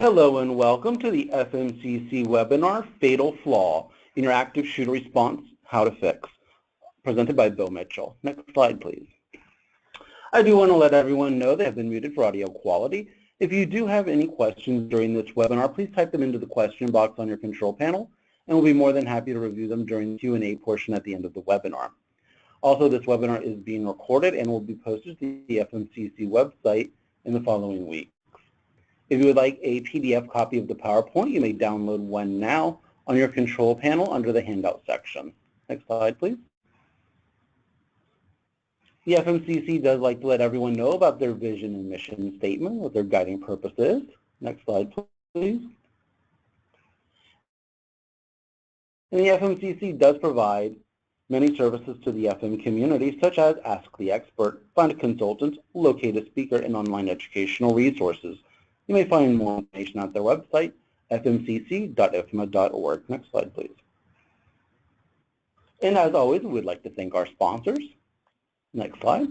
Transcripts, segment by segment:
Hello and welcome to the FMCC webinar, Fatal Flaw, Interactive Shooter Response, How to Fix, presented by Bill Mitchell. Next slide, please. I do want to let everyone know they have been muted for audio quality. If you do have any questions during this webinar, please type them into the question box on your control panel, and we'll be more than happy to review them during the Q&A portion at the end of the webinar. Also, this webinar is being recorded and will be posted to the FMCC website in the following week. If you would like a PDF copy of the PowerPoint, you may download one now on your control panel under the handout section. Next slide, please. The FMCC does like to let everyone know about their vision and mission statement, what their guiding purpose is. Next slide, please. And the FMCC does provide many services to the FM community, such as Ask the Expert, Find a Consultant, Locate a Speaker, and online educational resources. You may find more information at their website, fmcc.ifma.org. Next slide, please. And as always, we would like to thank our sponsors. Next slide.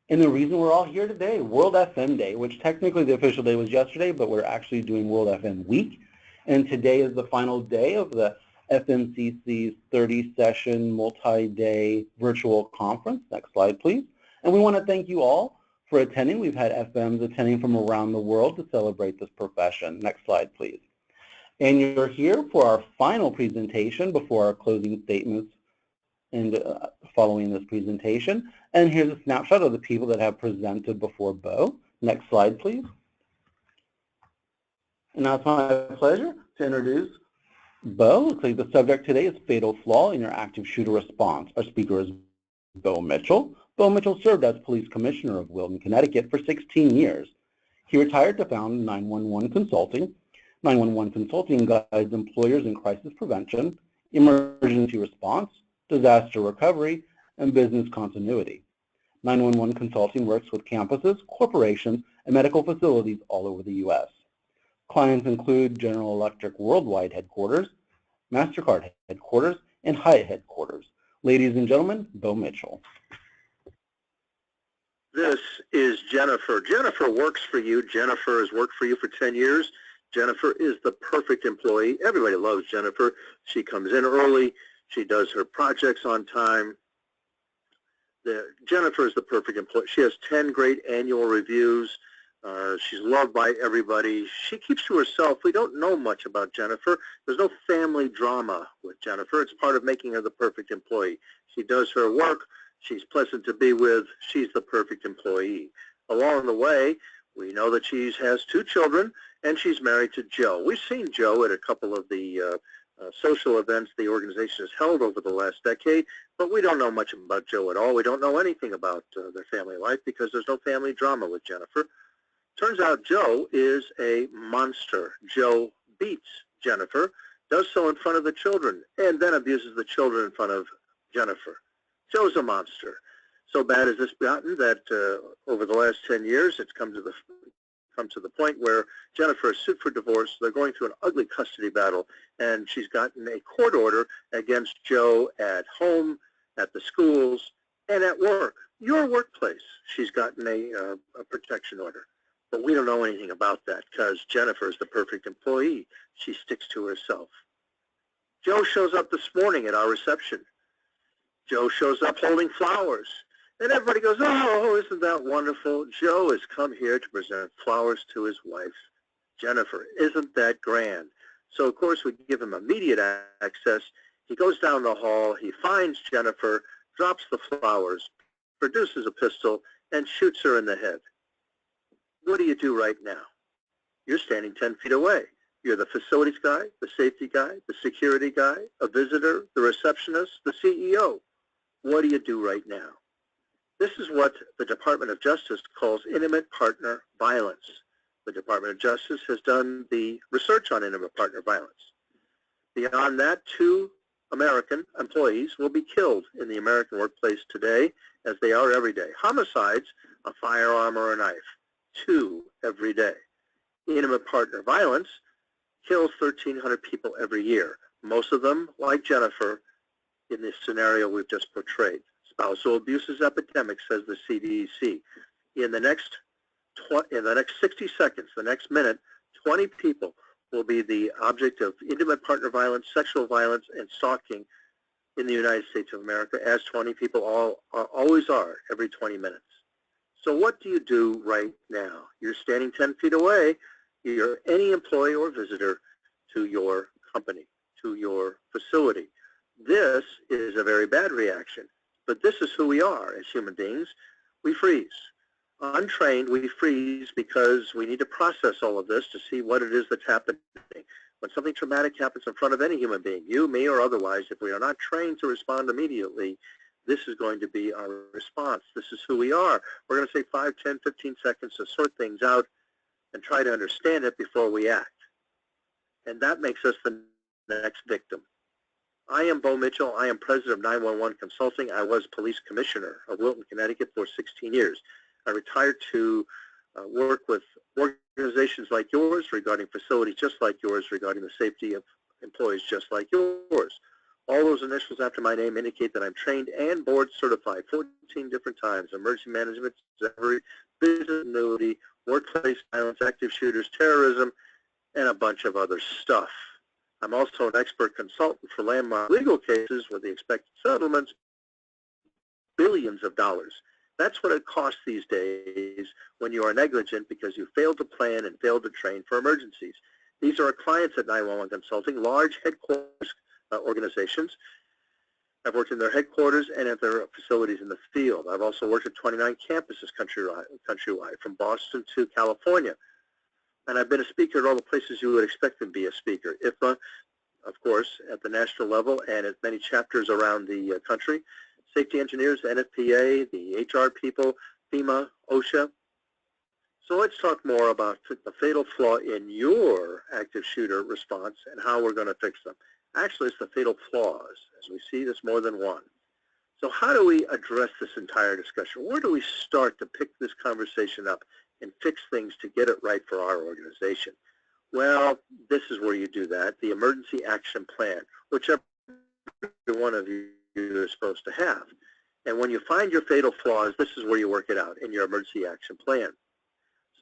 And the reason we're all here today, World FM Day, which technically the official day was yesterday, but we're actually doing World FM Week. And today is the final day of the FMCC's 30-session multi-day virtual conference. Next slide, please. And we want to thank you all for attending. We've had FMs attending from around the world to celebrate this profession. Next slide, please. And you're here for our final presentation before our closing statements and following this presentation. And here's a snapshot of the people that have presented before Bo. Next slide, please. And now it's my pleasure to introduce Bo. Looks like the subject today is Fatal Flaw in Interactive Shooter Response. Our speaker is Bo Mitchell. Bo Mitchell served as police commissioner of Wilton, Connecticut for 16 years. He retired to found 911 Consulting. 911 Consulting guides employers in crisis prevention, emergency response, disaster recovery, and business continuity. 911 Consulting works with campuses, corporations, and medical facilities all over the U.S. Clients include General Electric Worldwide Headquarters, MasterCard Headquarters, and Hyatt Headquarters. Ladies and gentlemen, Bo Mitchell. This is Jennifer. Jennifer works for you. Jennifer has worked for you for 10 years. Jennifer is the perfect employee. Everybody loves Jennifer. She comes in early. She does her projects on time. Jennifer is the perfect employee. She has 10 great annual reviews. She's loved by everybody. She keeps to herself. We don't know much about Jennifer. There's no family drama with Jennifer. It's part of making her the perfect employee. She does her work. She's pleasant to be with. She's the perfect employee. Along the way, we know that she has 2 children, and she's married to Joe. We've seen Joe at a couple of the social events the organization has held over the last decade, but we don't know much about Joe at all. We don't know anything about their family life because there's no family drama with Jennifer. Turns out Joe is a monster. Joe beats Jennifer, does so in front of the children, and then abuses the children in front of Jennifer. Joe's a monster. So bad has this gotten that over the last 10 years, it's come to the point where Jennifer is sued for divorce. They're going through an ugly custody battle, and she's gotten a court order against Joe at home, at the schools, and at work. Your workplace, she's gotten a protection order. But we don't know anything about that because Jennifer is the perfect employee. She sticks to herself. Joe shows up this morning at our reception. Joe shows up holding flowers. And everybody goes, oh, isn't that wonderful? Joe has come here to present flowers to his wife, Jennifer. Isn't that grand? So, of course, we give him immediate access. He goes down the hall. He finds Jennifer, drops the flowers, produces a pistol, and shoots her in the head. What do you do right now? You're standing 10 feet away. You're the facilities guy, the safety guy, the security guy, a visitor, the receptionist, the CEO. What do you do right now? This is what the Department of Justice calls intimate partner violence. The Department of Justice has done the research on intimate partner violence. Beyond that, 2 American employees will be killed in the American workplace today, as they are every day. Homicides, a firearm or a knife, 2 every day. Intimate partner violence kills 1,300 people every year, most of them, like Jennifer, in this scenario we've just portrayed. Spousal abuse is epidemic, says the CDC. In the next in the next 60 seconds, the next minute, 20 people will be the object of intimate partner violence, sexual violence, and stalking in the United States of America, as 20 people always are every 20 minutes. So what do you do right now? You're standing 10 feet away. You're any employee or visitor to your company, to your facility. This is a very bad reaction, but this is who we are as human beings. We freeze. Untrained, we freeze because we need to process all of this to see what it is that's happening. When something traumatic happens in front of any human being, you, me, or otherwise, if we are not trained to respond immediately, this is going to be our response. This is who we are. We're going to say 5, 10, 15 seconds to sort things out and try to understand it before we act. And that makes us the next victim. I am Bo Mitchell. I am president of 911 Consulting. I was police commissioner of Wilton, Connecticut for 16 years. I retired to work with organizations like yours regarding facilities just like yours, regarding the safety of employees just like yours. All those initials after my name indicate that I'm trained and board certified 14 different times: emergency management, business continuity, workplace violence, active shooters, terrorism, and a bunch of other stuff. I'm also an expert consultant for landmark legal cases where the expected settlements, billions of dollars. That's what it costs these days when you are negligent because you failed to plan and failed to train for emergencies. These are our clients at 911 Consulting, large headquarters organizations. I've worked in their headquarters and at their facilities in the field. I've also worked at 29 campuses countrywide, from Boston to California. And I've been a speaker at all the places you would expect to be a speaker. IFMA, of course, at the national level, and at many chapters around the country. Safety engineers, NFPA, the HR people, FEMA, OSHA. So let's talk more about the fatal flaw in your active shooter response and how we're going to fix them. Actually, it's the fatal flaws, as we see this more than one. So how do we address this entire discussion? Where do we start to pick this conversation up and fix things to get it right for our organization? Well, this is where you do that, the emergency action plan, which every one of you is supposed to have. And when you find your fatal flaws, this is where you work it out in your emergency action plan.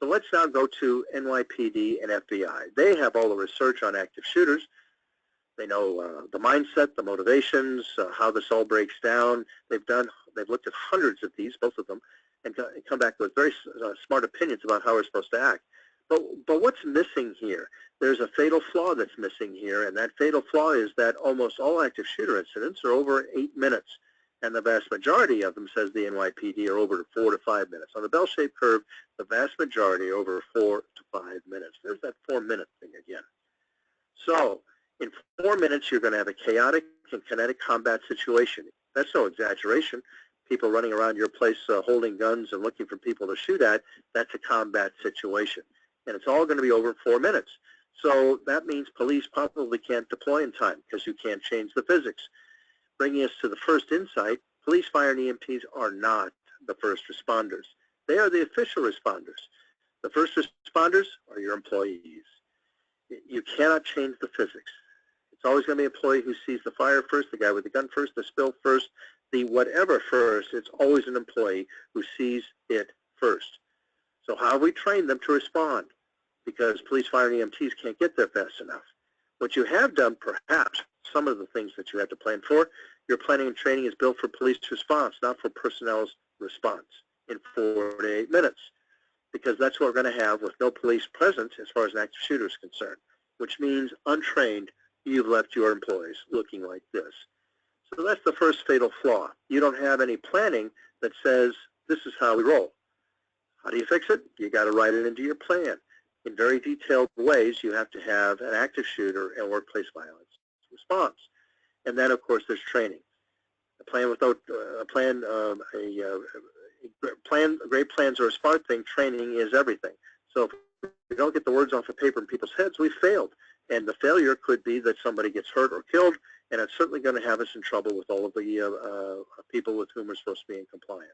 So let's now go to NYPD and FBI. They have all the research on active shooters. They know the mindset, the motivations, how this all breaks down. They've looked at hundreds of these, both of them, and come back with very smart opinions about how we're supposed to act. But what's missing here? There's a fatal flaw that's missing here, and that fatal flaw is that almost all active shooter incidents are over 8 minutes, and the vast majority of them, says the NYPD, are over 4 to 5 minutes. On the bell-shaped curve, the vast majority are over 4 to 5 minutes. There's that 4-minute thing again. So in 4 minutes, you're going to have a chaotic and kinetic combat situation. That's no exaggeration. People running around your place holding guns and looking for people to shoot at, that's a combat situation. And it's all going to be over 4 minutes. So that means police probably can't deploy in time because you can't change the physics. Bringing us to the first insight, police, fire, and EMTs are not the first responders. They are the official responders. The first responders are your employees. You cannot change the physics. It's always going to be an employee who sees the fire first, the guy with the gun first, the spill first, the whatever first. It's always an employee who sees it first. So how have we trained them to respond? Because police, fire, and EMTs can't get there fast enough. What you have done, perhaps, some of the things that you have to plan for, your planning and training is built for police response, not for personnel's response in 4 to 8 minutes. Because that's what we're going to have with no police presence as far as an active shooter is concerned, which means untrained, you've left your employees looking like this. So that's the first fatal flaw. You don't have any planning that says, this is how we roll. How do you fix it? You got to write it into your plan. In very detailed ways, you have to have an active shooter and workplace violence response. And then, of course, there's training. A plan without a great plans are a smart thing. Training is everything. So if we don't get the words off of paper in people's heads, we failed. And the failure could be that somebody gets hurt or killed, and it's certainly going to have us in trouble with all of the people with whom we're supposed to be in compliance.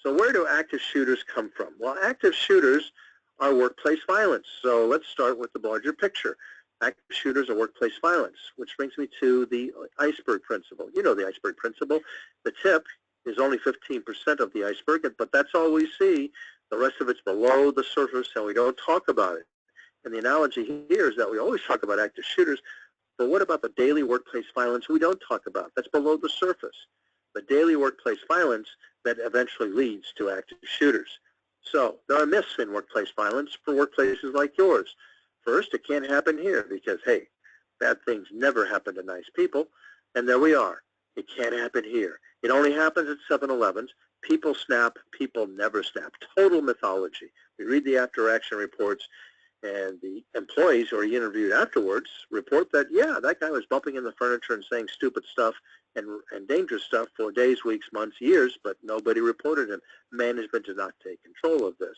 So where do active shooters come from? Well, active shooters are workplace violence. So let's start with the larger picture. Active shooters are workplace violence, which brings me to the iceberg principle. You know the iceberg principle. The tip is only 15% of the iceberg, but that's all we see The rest of it's below the surface, and we don't talk about it. And the analogy here is that we always talk about active shooters, but what about the daily workplace violence we don't talk about? That's below the surface. The daily workplace violence that eventually leads to active shooters. So there are myths in workplace violence for workplaces like yours. First, it can't happen here because, hey, bad things never happen to nice people. And there we are. It can't happen here. It only happens at 7-Elevens. People snap. People never snap. Total mythology. We read the after-action reports, and the employees who are interviewed afterwards report that, yeah, that guy was bumping in the furniture and saying stupid stuff and dangerous stuff for days, weeks, months, years, but nobody reported him. Management did not take control of this.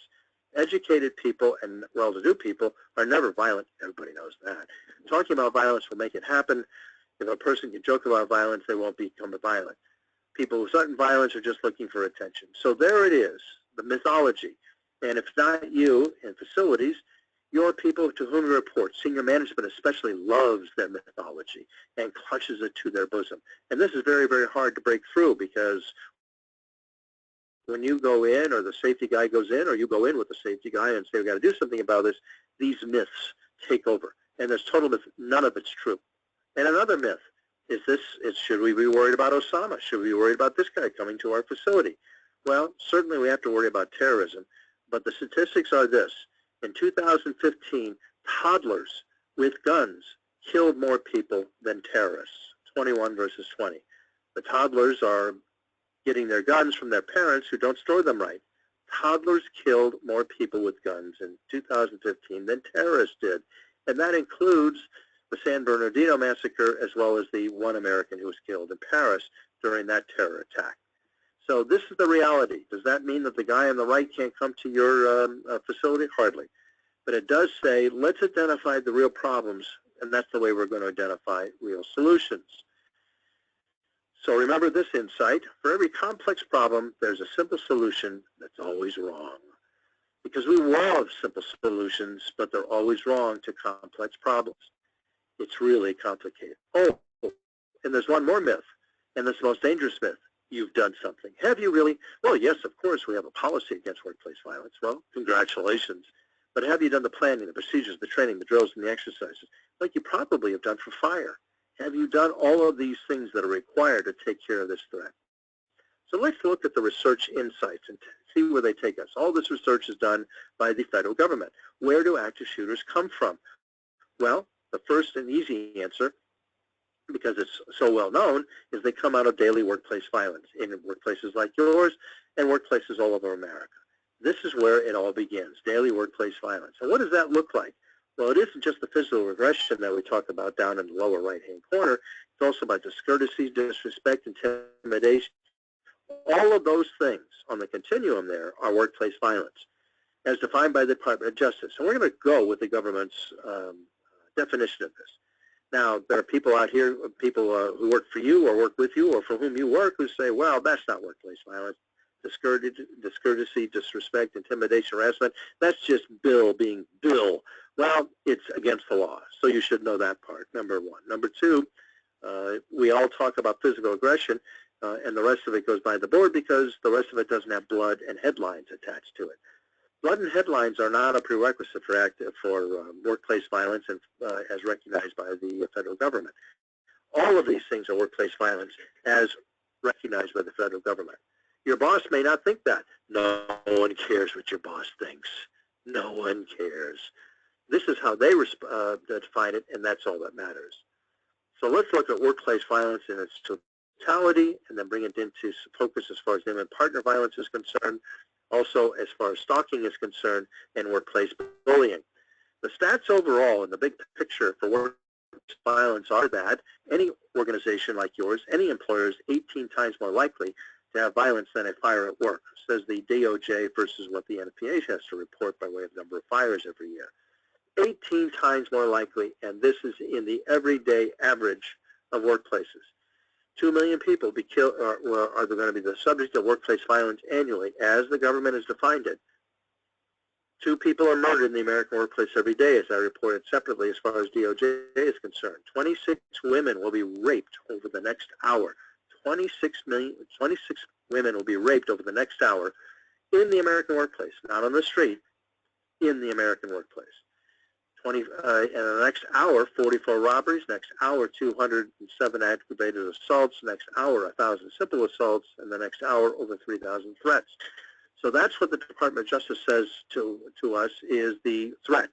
Educated people and well-to-do people are never violent. Everybody knows that. Talking about violence will make it happen. If a person can joke about violence, they won't become violent. People who start in violence are just looking for attention. So there it is, the mythology. And if it's not you in facilities, your people to whom you report, senior management especially, loves their mythology and clutches it to their bosom. And this is very, very hard to break through, because when you go in, or the safety guy goes in, or you go in with the safety guy and say, we've got to do something about this, these myths take over. And there's total myth. None of it's true. And another myth is this, should we be worried about Osama? Should we be worried about this guy coming to our facility? Well, certainly we have to worry about terrorism, but the statistics are this. In 2015, toddlers with guns killed more people than terrorists, 21 versus 20. The toddlers are getting their guns from their parents who don't store them right. Toddlers killed more people with guns in 2015 than terrorists did, and that includes the San Bernardino massacre as well as the one American who was killed in Paris during that terror attack. So this is the reality. Does that mean that the guy on the right can't come to your facility? Hardly. But it does say, let's identify the real problems, and that's the way we're going to identify real solutions. So remember this insight. For every complex problem, there's a simple solution that's always wrong. Because we love simple solutions, but they're always wrong to complex problems. It's really complicated. Oh, and there's one more myth, and that's the most dangerous myth. You've done something. Have you really? Well, yes, of course, we have a policy against workplace violence. Well, congratulations. But have you done the planning, the procedures, the training, the drills, and the exercises, like you probably have done for fire? Have you done all of these things that are required to take care of this threat? So let's look at the research insights and see where they take us. All this research is done by the federal government. Where do active shooters come from? Well, the first and easy answer, because it's so well known, is they come out of daily workplace violence in workplaces like yours and workplaces all over America. This is where it all begins, daily workplace violence. And what does that look like? Well, it isn't just the physical aggression that we talk about down in the lower right-hand corner. It's also about discourtesy, disrespect, intimidation. All of those things on the continuum there are workplace violence, as defined by the Department of Justice. And we're going to go with the government's definition of this. Now, there are people out here, people who work for you or work with you or for whom you work, who say, well, that's not workplace violence. Discourtesy, disrespect, intimidation, harassment, that's just Bill being Bill. Well, it's against the law, so you should know that part, number one. Number two, we all talk about physical aggression, and the rest of it goes by the board because the rest of it doesn't have blood and headlines attached to it. Blood and headlines are not a prerequisite for workplace violence and, as recognized by the federal government. All of these things are workplace violence as recognized by the federal government. Your boss may not think that. No one cares what your boss thinks. No one cares. This is how they define it, and that's all that matters. So let's look at workplace violence in its totality and then bring it into focus as far as intimate partner violence is concerned, also as far as stalking is concerned, and workplace bullying. The stats overall in the big picture for workplace violence are that any organization like yours, any employer is 18 times more likely to have violence than a fire at work, says the DOJ versus what the NFPA has to report by way of number of fires every year. 18 times more likely, and this is in the everyday average of workplaces. 2 million people are going to be the subject of workplace violence annually, as the government has defined it. 2 people are murdered in the American workplace every day, as I reported separately as far as DOJ is concerned. 26 women will be raped over the next hour. 26 women will be raped over the next hour in the American workplace, not on the street, in the American workplace. In the next hour, 44 robberies, next hour, 207 aggravated assaults, next hour, 1,000 simple assaults, and the next hour, over 3,000 threats. So that's what the Department of Justice says to us is the threat,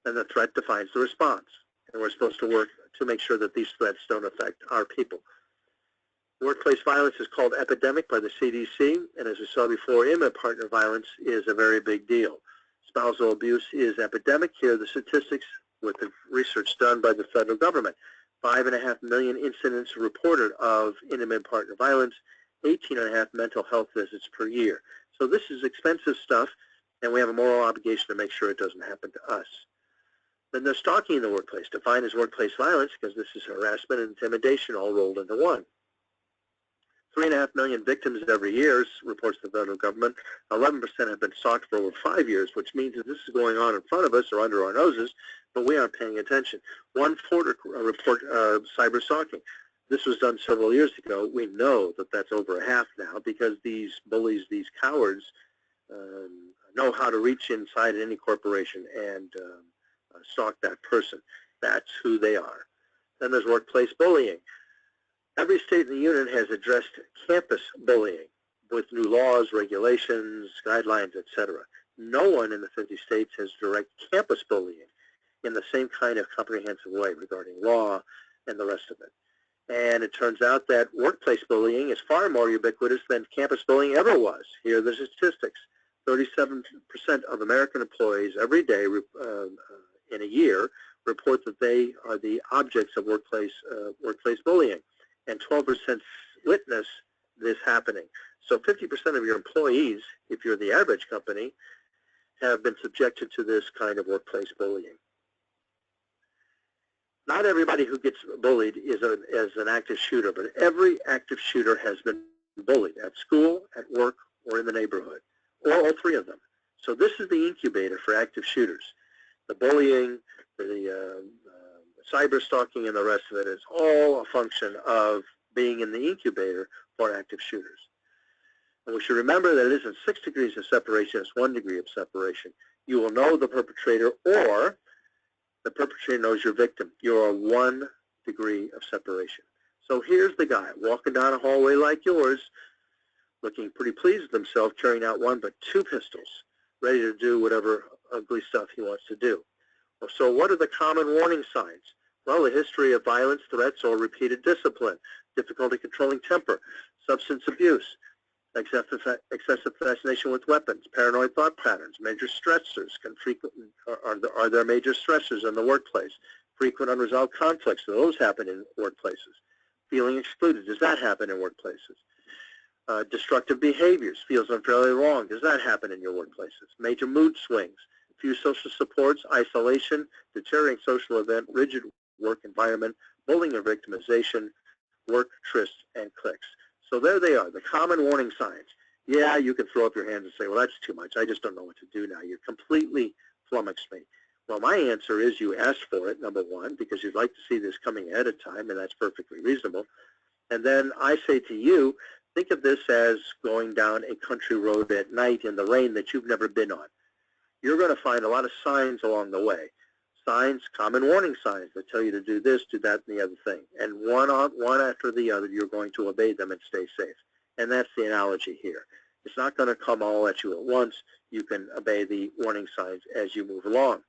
and the threat defines the response. And we're supposed to work to make sure that these threats don't affect our people. Workplace violence is called epidemic by the CDC, and as we saw before, intimate partner violence is a very big deal. Spousal abuse is epidemic. Here are the statistics with the research done by the federal government. 5.5 million incidents reported of intimate partner violence, 18.5 mental health visits per year. So this is expensive stuff, and we have a moral obligation to make sure it doesn't happen to us. Then there's stalking in the workplace, defined as workplace violence, because this is harassment and intimidation all rolled into one. 3.5 million victims every year, reports the federal government. 11% have been stalked for over 5 years, which means that this is going on in front of us or under our noses, but we aren't paying attention. 1/4 report cyber stalking. This was done several years ago. We know that that's over half now because these bullies, these cowards, know how to reach inside any corporation and stalk that person. That's who they are. Then there's workplace bullying. Every state in the union has addressed campus bullying with new laws, regulations, guidelines, etc. No one in the 50 states has direct campus bullying in the same kind of comprehensive way regarding law and the rest of it. And it turns out that workplace bullying is far more ubiquitous than campus bullying ever was. Here are the statistics. 37% of American employees every day in a year report that they are the objects of workplace bullying. And 12% witness this happening. So 50% of your employees, if you're the average company, have been subjected to this kind of workplace bullying. Not everybody who gets bullied is an active shooter, but every active shooter has been bullied at school, at work, or in the neighborhood, or all three of them. So this is the incubator for active shooters. The bullying, the cyber stalking, and the rest of it is all a function of being in the incubator for active shooters. And we should remember that it isn't 6 degrees of separation, it's 1 degree of separation. You will know the perpetrator, or the perpetrator knows your victim. You're 1 degree of separation. So here's the guy walking down a hallway like yours, looking pretty pleased with himself, carrying out 1 but 2 pistols, ready to do whatever ugly stuff he wants to do. So what are the common warning signs? Well, a history of violence, threats, or repeated discipline, difficulty controlling temper, substance abuse, excessive fascination with weapons, paranoid thought patterns, major stressors. Are there major stressors in the workplace? Frequent unresolved conflicts, do those happen in workplaces? Feeling excluded, does that happen in workplaces? Destructive behaviors, feels unfairly wrong, does that happen in your workplaces? Major mood swings, few social supports, isolation, deteriorating social event, rigid work environment, bullying or victimization, work trysts, and cliques. So there they are, the common warning signs. Yeah, you can throw up your hands and say, well, that's too much. I just don't know what to do now. You completely flummoxed me. Well, my answer is you asked for it, number one, because you'd like to see this coming ahead of time, and that's perfectly reasonable. And then I say to you, think of this as going down a country road at night in the rain that you've never been on. You're going to find a lot of signs along the way. Signs, common warning signs that tell you to do this, do that, and the other thing. And one after the other, you're going to obey them and stay safe. And that's the analogy here. It's not going to come all at you at once. You can obey the warning signs as you move along.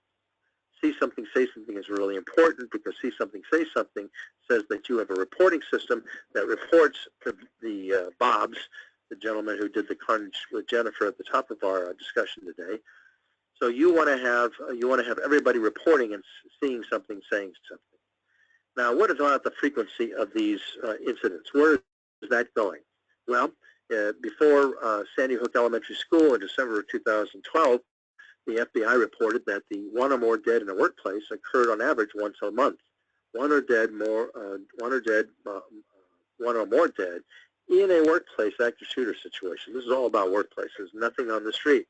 See something, say something is really important because see something, say something says that you have a reporting system that reports to the Bobs, the gentleman who did the carnage with Jennifer at the top of our discussion today. So you want to have everybody reporting and seeing something, saying something. Now, what is about the frequency of these incidents? Where is that going? Well, before Sandy Hook Elementary School in December of 2012, the FBI reported that the 1 or more dead in a workplace occurred on average once a month. 1 or more dead in a workplace active shooter situation. This is all about workplaces, nothing on the street.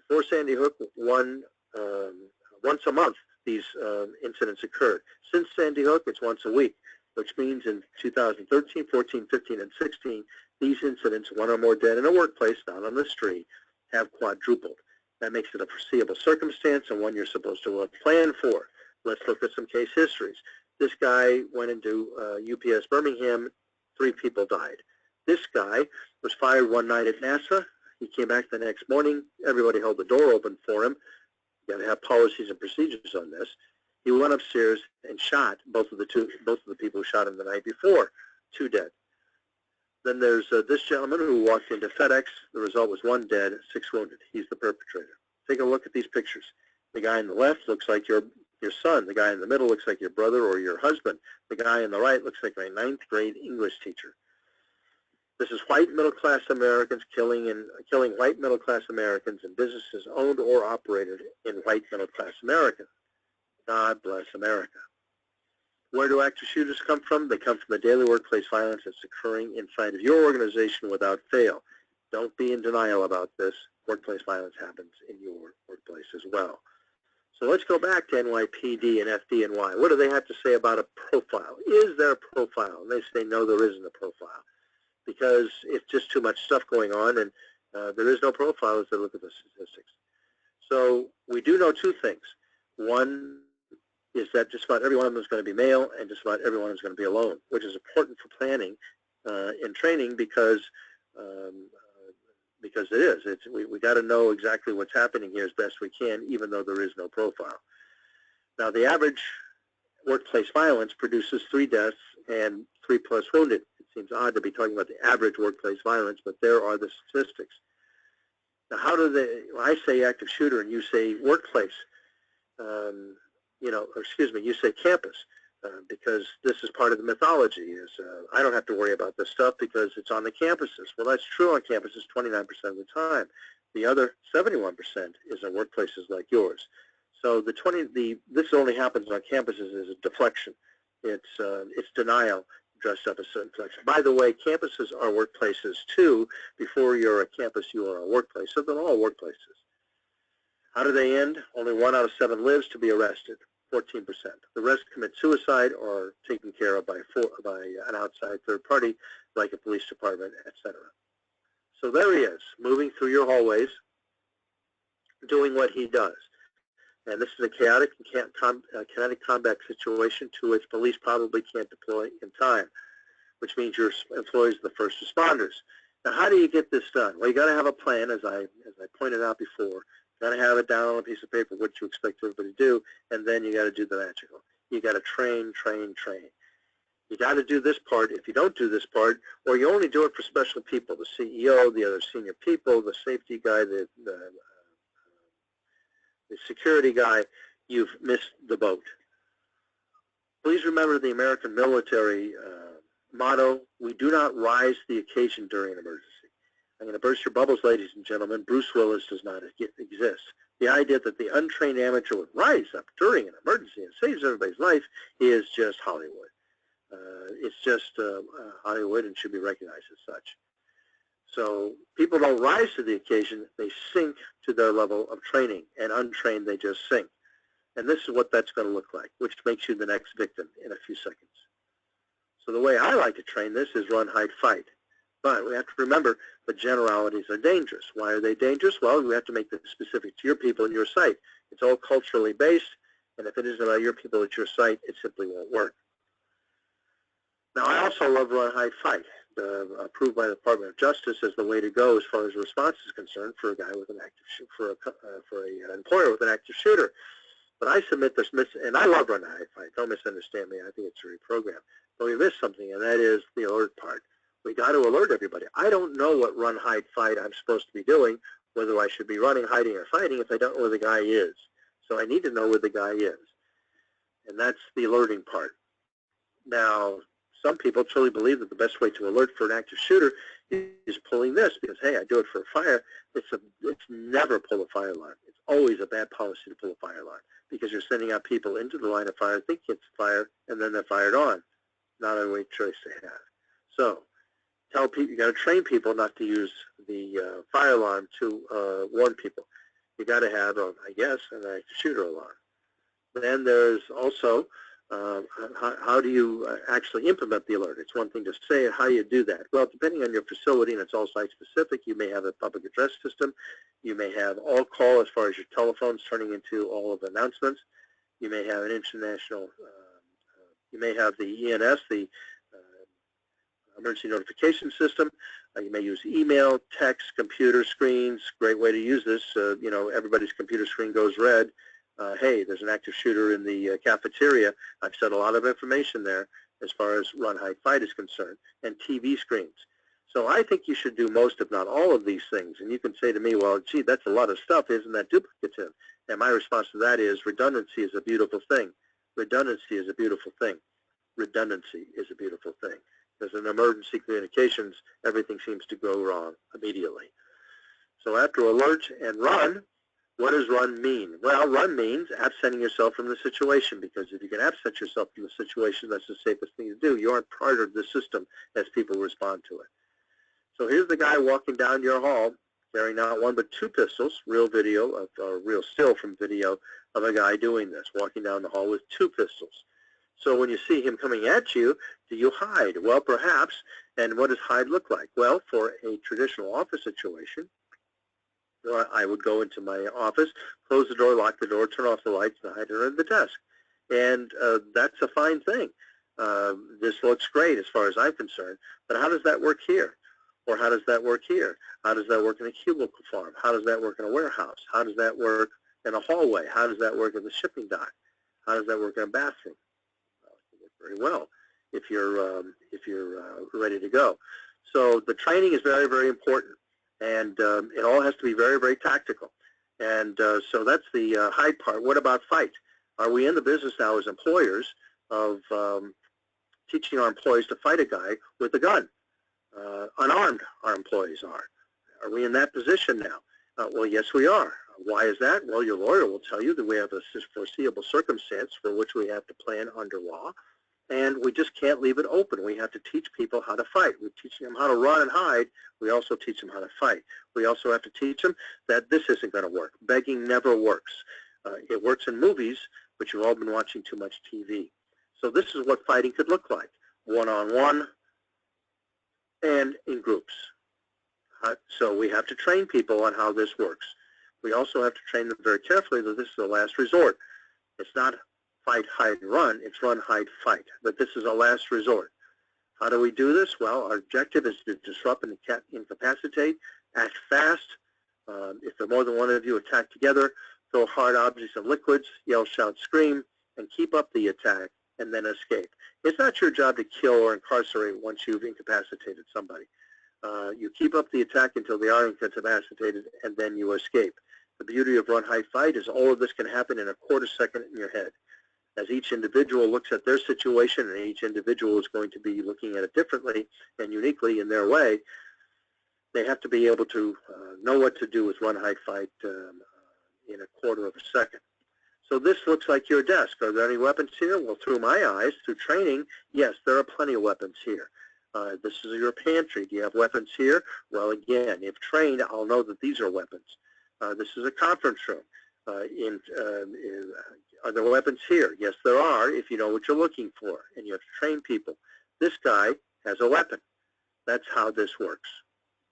Before Sandy Hook, once a month, these incidents occurred. Since Sandy Hook, it's once a week, which means in 2013, 14, 15, and 16, these incidents, 1 or more dead in a workplace, not on the street, have quadrupled. That makes it a foreseeable circumstance and one you're supposed to plan for. Let's look at some case histories. This guy went into UPS Birmingham. 3 people died. This guy was fired one night at NASA. He came back the next morning. Everybody held the door open for him. You got to have policies and procedures on this. He went upstairs and shot both of the people who shot him the night before. 2 dead. Then there's this gentleman who walked into FedEx. The result was 1 dead, 6 wounded. He's the perpetrator. Take a look at these pictures. The guy on the left looks like your son. The guy in the middle looks like your brother or your husband. The guy on the right looks like a 9th grade English teacher. This is white middle-class Americans killing white middle-class Americans in businesses owned or operated in white middle-class America. God bless America. Where do active shooters come from? They come from the daily workplace violence that's occurring inside of your organization without fail. Don't be in denial about this. Workplace violence happens in your workplace as well. So let's go back to NYPD and FDNY. What do they have to say about a profile? Is there a profile? And they say, no, there isn't a profile, because it's just too much stuff going on, and there is no profile as they look at the statistics. So we do know 2 things. One is that just about every one of them is going to be male, and just about everyone is going to be alone, which is important for planning and training because it is. We got to know exactly what's happening here as best we can, even though there is no profile. Now, the average workplace violence produces 3 deaths and 3+ wounded. It seems odd to be talking about the average workplace violence, but there are the statistics. Now, how do they? When I say active shooter and you say workplace, you say campus, because this is part of the mythology. Is I don't have to worry about this stuff because it's on the campuses. Well, that's true on campuses 29% of the time. The other 71% is in workplaces like yours. So this only happens on campuses as a deflection. It's denial dressed up as an inflection. By the way, campuses are workplaces too. Before you're a campus, you are a workplace. So they're all workplaces. How do they end? Only 1 out of 7 lives to be arrested, 14%. The rest commit suicide or are taken care of by an outside third party, like a police department, etc. So there he is, moving through your hallways, doing what he does. And this is a chaotic and kinetic combat situation to which police probably can't deploy in time, which means your employees are the first responders. Now, how do you get this done? Well, you got to have a plan, as I pointed out before. You got to have it down on a piece of paper, what you expect everybody to do, and then you got to do the magical. You got to train, train, train. You got to do this part. If you don't do this part, or you only do it for special people, the CEO, the other senior people, the safety guy, the security guy, you've missed the boat. Please remember the American military motto: we do not rise to the occasion during an emergency. I'm going to burst your bubbles, ladies and gentlemen. Bruce Willis does not exist. The idea that the untrained amateur would rise up during an emergency and saves everybody's life is just Hollywood. It's just Hollywood and should be recognized as such. So people don't rise to the occasion, they sink to their level of training, and untrained they just sink. And this is what that's going to look like, which makes you the next victim in a few seconds. So the way I like to train this is run, hide, fight. But we have to remember the generalities are dangerous. Why are they dangerous? Well, we have to make them specific to your people and your site. It's all culturally based, and if it isn't about your people at your site, it simply won't work. Now, I also love run, hide, fight. Approved by the Department of Justice as the way to go as far as response is concerned for a guy with an active for an employer with an active shooter. But I submit this, and I love run, hide, fight. Don't misunderstand me. I think it's a reprogram. But we missed something, and that is the alert part. We got to alert everybody. I don't know what run, hide, fight I'm supposed to be doing, whether I should be running, hiding, or fighting if I don't know where the guy is. So I need to know where the guy is, and that's the alerting part. Now, some people truly believe that the best way to alert for an active shooter is pulling this because, hey, I do it for a fire. It's never pull a fire alarm. It's always a bad policy to pull a fire alarm because you're sending out people into the line of fire, thinking it's fire, and then they're fired on. Not a great choice to have. So tell people, you got to train people not to use the fire alarm to warn people. You got to have, I guess, an active shooter alarm. Then there's also How do you actually implement the alert? It's one thing to say it, how do you do that? Well, depending on your facility, and it's all site-specific, you may have a public address system. You may have all call as far as your telephones turning into all of the announcements. You may have an international, you may have the ENS, the emergency notification system. You may use email, text, computer screens. Great way to use this. You know, everybody's computer screen goes red. Hey, there's an active shooter in the cafeteria. I've said a lot of information there as far as run, hide, fight is concerned, and TV screens. So I think you should do most, if not all, of these things. And you can say to me, well, gee, that's a lot of stuff. Isn't that duplicative? And my response to that is redundancy is a beautiful thing. Redundancy is a beautiful thing. Redundancy is a beautiful thing. Because in emergency communications, everything seems to go wrong immediately. So after alert and run, what does run mean? Well, run means absenting yourself from the situation, because if you can absent yourself from the situation, that's the safest thing to do. You aren't part of the system as people respond to it. So here's the guy walking down your hall, carrying not one but two pistols, real video, real still from video of a guy doing this, walking down the hall with two pistols. So when you see him coming at you, do you hide? Well, perhaps. And what does hide look like? Well, for a traditional office situation, I would go into my office, close the door, lock the door, turn off the lights, and hide under the desk. And that's a fine thing. This looks great as far as I'm concerned. But how does that work here? Or how does that work here? How does that work in a cubicle farm? How does that work in a warehouse? How does that work in a hallway? How does that work in the shipping dock? How does that work in a bathroom? Well, it can work very well if you're ready to go. So the training is very, very important. And it all has to be very, very tactical. And so that's the hide part. What about fight? Are we in the business now as employers of teaching our employees to fight a guy with a gun? Unarmed, our employees are. Are we in that position now? Well, yes, we are. Why is that? Well, your lawyer will tell you that we have a foreseeable circumstance for which we have to plan under law. And we just can't leave it open. We have to teach people how to fight. We teach them how to run and hide. We also teach them how to fight. We also have to teach them that this isn't going to work. Begging never works. It works in movies, but you've all been watching too much TV. So this is what fighting could look like, one-on-one and in groups. So we have to train people on how this works. We also have to train them very carefully that this is the last resort. It's not fight, hide, and run. It's run, hide, fight. But this is a last resort. How do we do this? Well, our objective is to disrupt and incapacitate, act fast. If there are more than one of you, attack together, throw hard objects and liquids, yell, shout, scream, and keep up the attack, and then escape. It's not your job to kill or incarcerate once you've incapacitated somebody. You keep up the attack until they are incapacitated, and then you escape. The beauty of run, hide, fight is all of this can happen in a quarter second in your head. As each individual looks at their situation, and each individual is going to be looking at it differently and uniquely in their way, they have to be able to know what to do with run, hide, fight in a quarter of a second. So this looks like your desk. Are there any weapons here? Well, through my eyes, through training, yes, there are plenty of weapons here. This is your pantry. Do you have weapons here? Well, again, if trained, I'll know that these are weapons. This is a conference room. Are there weapons here? Yes, there are, if you know what you're looking for, and you have to train people. This guy has a weapon. That's how this works.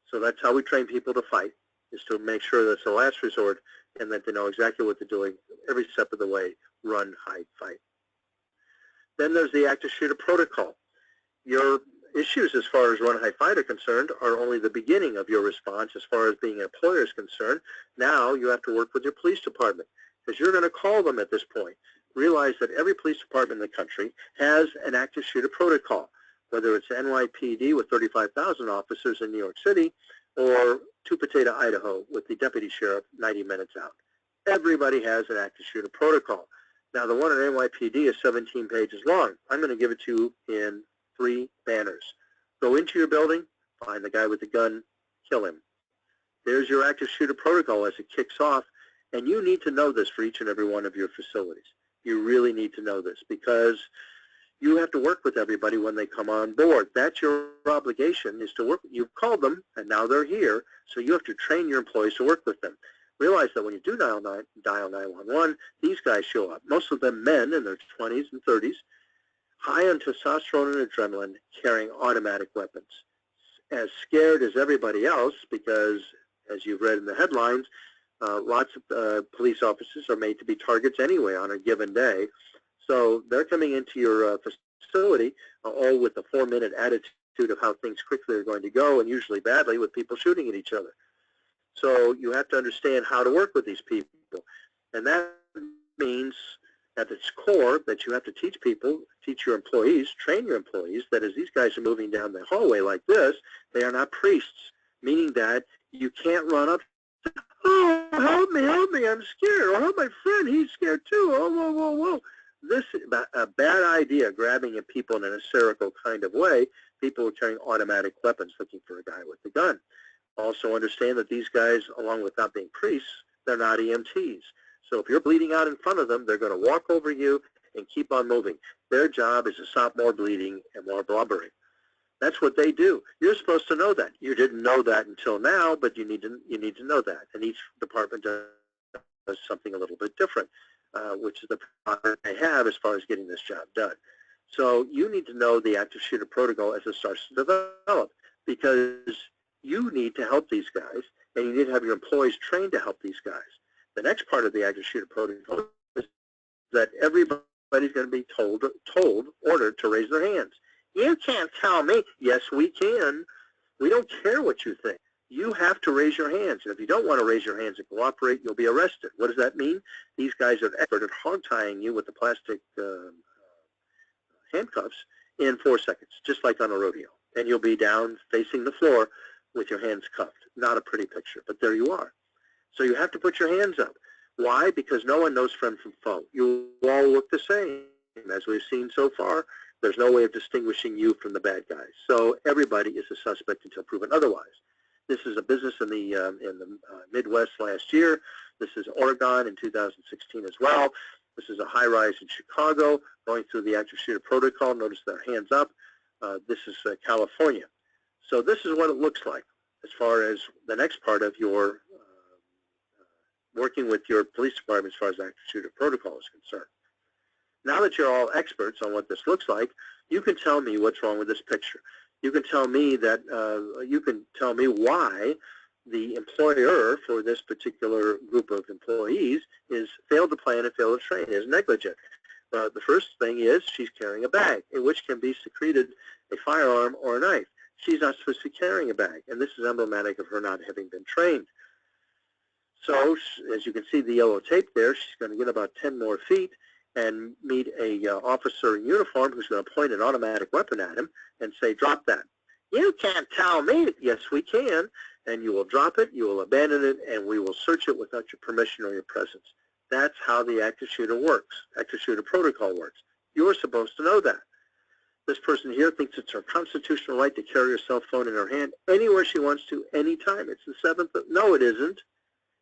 So that's how we train people to fight, is to make sure that's the last resort and that they know exactly what they're doing every step of the way, run, hide, fight. Then there's the active shooter protocol. Your issues as far as run, hide, fight are concerned are only the beginning of your response as far as being an employer is concerned. Now you have to work with your police department, because you're going to call them at this point. Realize that every police department in the country has an active shooter protocol, whether it's NYPD with 35,000 officers in New York City or Tupateta, Idaho with the deputy sheriff 90 minutes out. Everybody has an active shooter protocol. Now the one at NYPD is 17 pages long. I'm going to give it to you in 3 banners. Go into your building, find the guy with the gun, kill him. There's your active shooter protocol as it kicks off. And you need to know this for each and every one of your facilities. You really need to know this, because you have to work with everybody when they come on board. That's your obligation, is to work. You've called them, and now they're here, so you have to train your employees to work with them. Realize that when you do dial 911, these guys show up. Most of them men in their 20s and 30s, high on testosterone and adrenaline, carrying automatic weapons. As scared as everybody else because, as you've read in the headlines, lots of police officers are made to be targets anyway on a given day. So they're coming into your facility all with a 4-minute attitude of how things quickly are going to go, and usually badly, with people shooting at each other. So you have to understand how to work with these people. And that means at its core that you have to teach people, teach your employees, train your employees that as these guys are moving down the hallway like this, they are not priests, meaning that you can't run up, oh, help me, I'm scared. Or help my friend, he's scared too. Oh, whoa, whoa, whoa. This is a bad idea, grabbing at people in a hysterical kind of way. People are carrying automatic weapons looking for a guy with a gun. Also understand that these guys, along with not being priests, they're not EMTs. So if you're bleeding out in front of them, they're going to walk over you and keep on moving. Their job is to stop more bleeding and more blubbering. That's what they do. You're supposed to know that. You didn't know that until now, but you need to know that. And each department does something a little bit different, which is the problem they have as far as getting this job done. So you need to know the active shooter protocol as it starts to develop, because you need to help these guys, and you need to have your employees trained to help these guys. The next part of the active shooter protocol is that everybody's going to be ordered to raise their hands. You can't tell me. Yes, we can. We don't care what you think. You have to raise your hands. And if you don't want to raise your hands and cooperate, you'll be arrested. What does that mean? These guys are expert at hog-tying you with the plastic handcuffs in 4 seconds, just like on a rodeo. And you'll be down facing the floor with your hands cuffed. Not a pretty picture, but there you are. So you have to put your hands up. Why? Because no one knows friend from foe. You all look the same. As we've seen so far, there's no way of distinguishing you from the bad guys. So everybody is a suspect until proven otherwise. This is a business in the Midwest last year. This is Oregon in 2016 as well. This is a high-rise in Chicago going through the active shooter protocol. Notice their hands up. This is California. So this is what it looks like as far as the next part of your working with your police department as far as active shooter protocol is concerned. Now that you're all experts on what this looks like, you can tell me what's wrong with this picture. You can tell me that why the employer for this particular group of employees is failed to plan and failed to train, is negligent. The first thing is she's carrying a bag in which can be secreted a firearm or a knife. She's not supposed to be carrying a bag, and this is emblematic of her not having been trained. So, as you can see the yellow tape there, she's going to get about 10 more feet and meet a officer in uniform who's going to point an automatic weapon at him and say, drop that. You can't tell me. Yes, we can. And you will drop it, you will abandon it, and we will search it without your permission or your presence. That's how the active shooter works. Active shooter protocol works. You're supposed to know that. This person here thinks it's her constitutional right to carry her cell phone in her hand anywhere she wants to, anytime. It's the seventh. No, it isn't.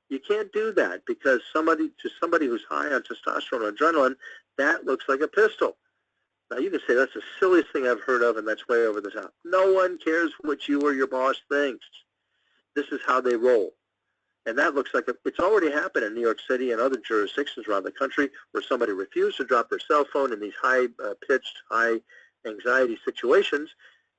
You can't do that because somebody who's high on testosterone and adrenaline, that looks like a pistol. Now you can say that's the silliest thing I've heard of and that's way over the top. No one cares what you or your boss thinks. This is how they roll. And that looks like it's already happened in New York City and other jurisdictions around the country where somebody refused to drop their cell phone in these high-pitched, high-anxiety situations,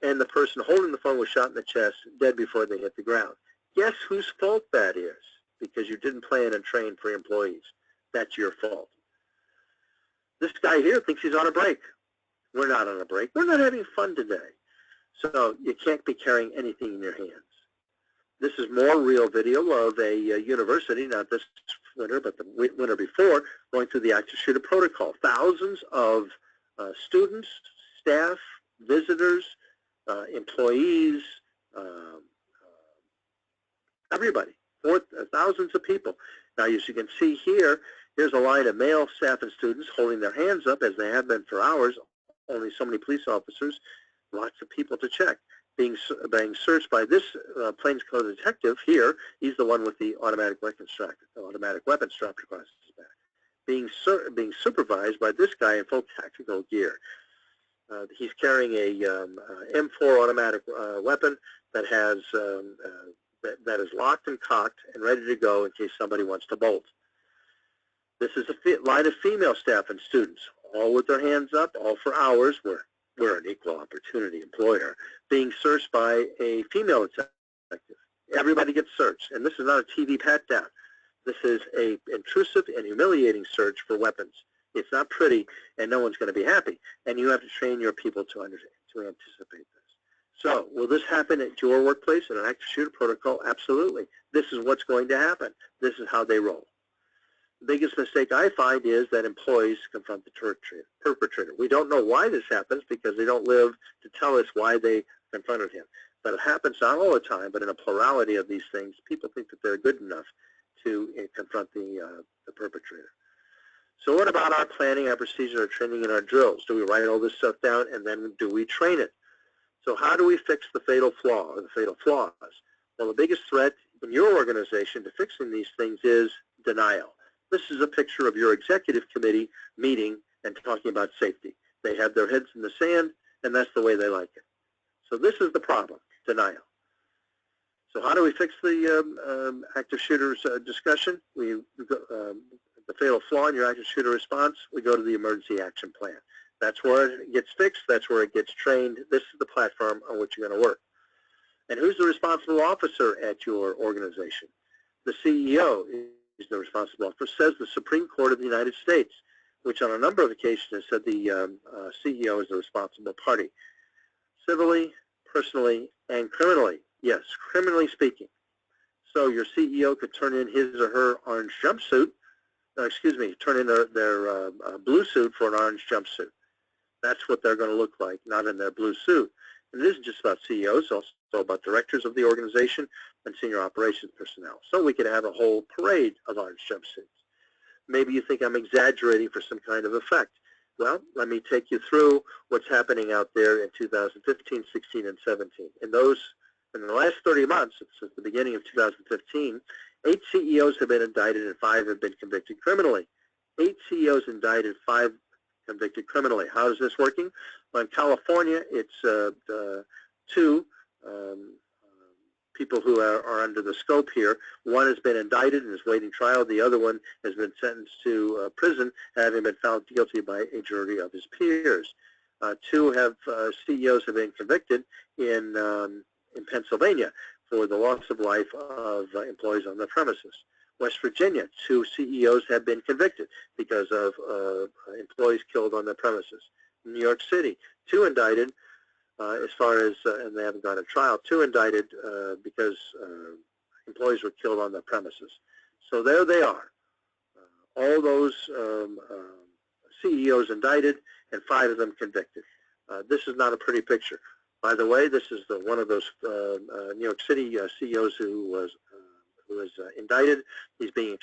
and the person holding the phone was shot in the chest, dead before they hit the ground. Guess whose fault that is? Because you didn't plan and train for employees. That's your fault. This guy here thinks he's on a break. We're not on a break. We're not having fun today. So you can't be carrying anything in your hands. This is more real video of a university, not this winter, but the winter before, going through the active shooter protocol. Thousands of students, staff, visitors, employees, everybody. Thousands of people. Now, as you can see here, here's a line of male staff and students holding their hands up as they have been for hours. Only so many police officers, lots of people to check. Being searched by this plainclothes detective here. He's the one with the automatic weapon strapped across his back. Being supervised by this guy in full tactical gear. He's carrying a M4 automatic weapon that has that is locked and cocked and ready to go in case somebody wants to bolt. This is a line of female staff and students, all with their hands up, all for hours. We're an equal opportunity employer, being searched by a female detective. Everybody gets searched, and this is not a TV pat-down. This is a intrusive and humiliating search for weapons. It's not pretty, and no one's going to be happy. And you have to train your people to anticipate this. So, will this happen at your workplace in an active shooter protocol? Absolutely. This is what's going to happen. This is how they roll. The biggest mistake I find is that employees confront the perpetrator. We don't know why this happens because they don't live to tell us why they confronted him. But it happens not all the time, but in a plurality of these things, people think that they're good enough to confront the perpetrator. So what about our planning, our procedure, our training, and our drills? Do we write all this stuff down, and then do we train it? So how do we fix the fatal flaw or the fatal flaws? Well, the biggest threat in your organization to fixing these things is denial. This is a picture of your executive committee meeting and talking about safety. They have their heads in the sand, and that's the way they like it. So this is the problem, denial. So how do we fix the active shooters discussion? The fatal flaw in your active shooter response, we go to the emergency action plan. That's where it gets fixed. That's where it gets trained. This is the platform on which you're going to work. And who's the responsible officer at your organization? The CEO is the responsible officer, says the Supreme Court of the United States, which on a number of occasions has said the CEO is the responsible party. Civilly, personally, and criminally. Yes, criminally speaking. So your CEO could turn in his or her orange jumpsuit, turn in their blue suit for an orange jumpsuit. That's what they're going to look like, not in their blue suit. And it isn't just about CEOs, it's also about directors of the organization and senior operations personnel. So we could have a whole parade of orange jumpsuits. Maybe you think I'm exaggerating for some kind of effect. Well, let me take you through what's happening out there in 2015, 16, and 17. In the last 30 months, since the beginning of 2015, 8 CEOs have been indicted and 5 have been convicted criminally. 8 CEOs indicted, 5 convicted criminally. How is this working? Well, in California, it's 2 people who are under the scope here. One has been indicted and is waiting trial. The other one has been sentenced to prison, having been found guilty by a jury of his peers. 2 CEOs have been convicted in Pennsylvania for the loss of life of employees on the premises. West Virginia, 2 CEOs have been convicted because of employees killed on their premises. New York City, 2 indicted and they haven't gone to trial, 2 indicted because employees were killed on their premises. So there they are. All those CEOs indicted and 5 of them convicted. This is not a pretty picture. By the way, this is one of those New York City CEOs who was indicted. He's being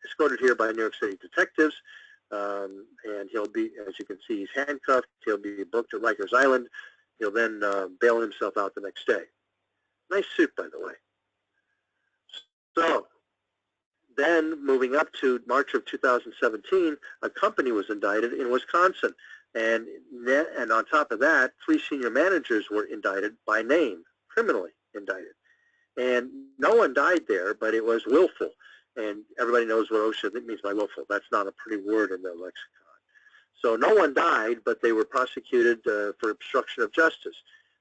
escorted here by New York City detectives, and he'll be, as you can see, he's handcuffed. He'll be booked at Rikers Island. He'll then bail himself out the next day. Nice suit, by the way. So then, moving up to March of 2017, a company was indicted in Wisconsin. And on top of that, 3 senior managers were indicted by name, criminally indicted. And no one died there, but it was willful. And everybody knows what OSHA means by willful. That's not a pretty word in their lexicon. So no one died, but they were prosecuted for obstruction of justice.